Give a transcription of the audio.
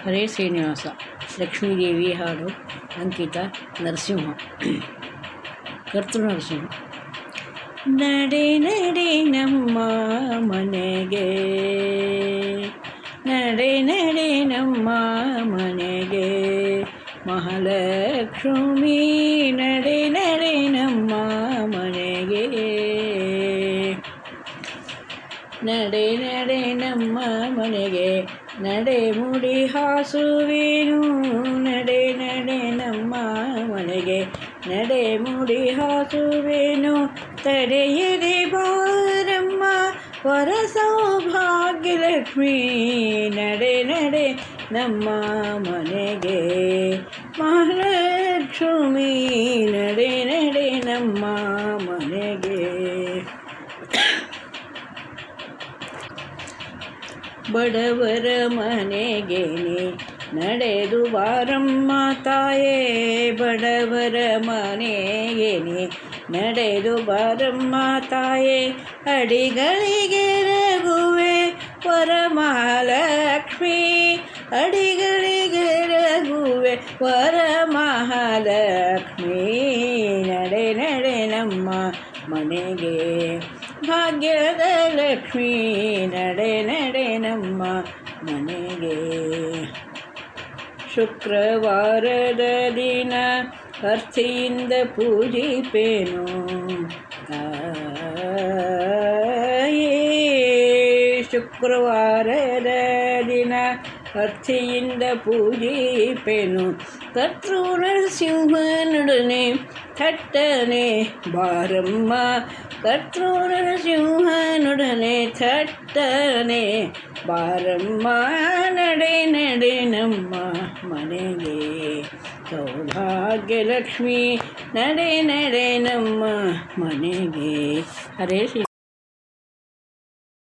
ಹರೇ ಶ್ರೀನಿವಾಸ. ಲಕ್ಷ್ಮೀದೇವಿ ಹಾಡು. ಅಂಕಿತ ನರಸಿಂಹ. ಕರ್ತೃ ನರಸಿಂಹ. ನಡೆ ನಡೆ ನಮ್ಮ ಮನೆಗೆ, ನಡೆ ನಡೆ ನಮ್ಮ ಮನೆಗೆ, ಮಹಾಲಕ್ಷ್ಮಿ ನಡೆ ನಡೆ ನಮ್ಮ ಮನೆಗೆ, ನಡೆ ನಡೆ ನಮ್ಮ ಮನೆಗೆ, ನಡೆ ಮುಡಿ ಹಾಸುವೆನು, ನಡೆ ನಡೆ ನಮ್ಮ ಮನೆಗೆ, ನಡೆ ಮುಡಿ ಹಾಸುವೆನು, ತಡೆಯದೆ ಬಾರಮ್ಮ ವರ ಸೌಭಾಗ್ಯಲಕ್ಷ್ಮಿ, ನಡೆ ನಡೆ ನಮ್ಮ ಮನೆಗೆ, ಮಹಾಲಕ್ಷ್ಮಿ ನಡೆ ನಡೆ ನಮ್ಮ ಮನೆಗೆ. ಬಡವರ ಮನೆಗೆ ನಡೆದು ಬಾರಮ್ಮ ತಾಯೇ, ಬಡವರ ಮನೆಗೆ ನಡೆದು ಬಾರಮ್ಮ ತಾಯೇ, ಅಡಿಗಳಿಗೆ ರಘುವೆ ವರಮಹಾಲಕ್ಷ್ಮಿ, ಅಡಿಗಳಿಗೆ ರಘುವೆ ವರಮಹಾಲಕ್ಷ್ಮಿ, ನಡೆ ನಡೆ ನಮ್ಮ ಮನೆಗೆ, ಭಾಗ್ಯದ ಲಕ್ಷ್ಮಿ ನಡೆ ನಡೆ ನಮ್ಮ ಮನೆಗೆ. ಶುಕ್ರವಾರದ ದಿನ ಅರ್ಚೆಯಿಂದ ಪೂಜಿಪೇನು ತಾಯೇ, ಶುಕ್ರವಾರದ ದಿನ ಅರ್ಚೆಯಿಂದ ಪೂಜಿಪೇನು, ಕರ್ತೃ ನರಸಿಂಹನೊಡನೆ ಥಟ್ಟನೆ ಬಾರಮ್ಮ, ಕರ್ತೃ ನರಸಿಂಹನೊಡನೆ ಥಟ್ಟನೆ ಬಾರಮ್ಮ, ನಡೆ ನಡೆ ನಮ್ಮ ಮನೆಗೆ, ಸೌಭಾಗ್ಯಲಕ್ಷ್ಮಿ ನಡೆ ನಡೆ ನಮ್ಮ ಮನೆಗೆ. ಹರೇ ಶ್ರೀ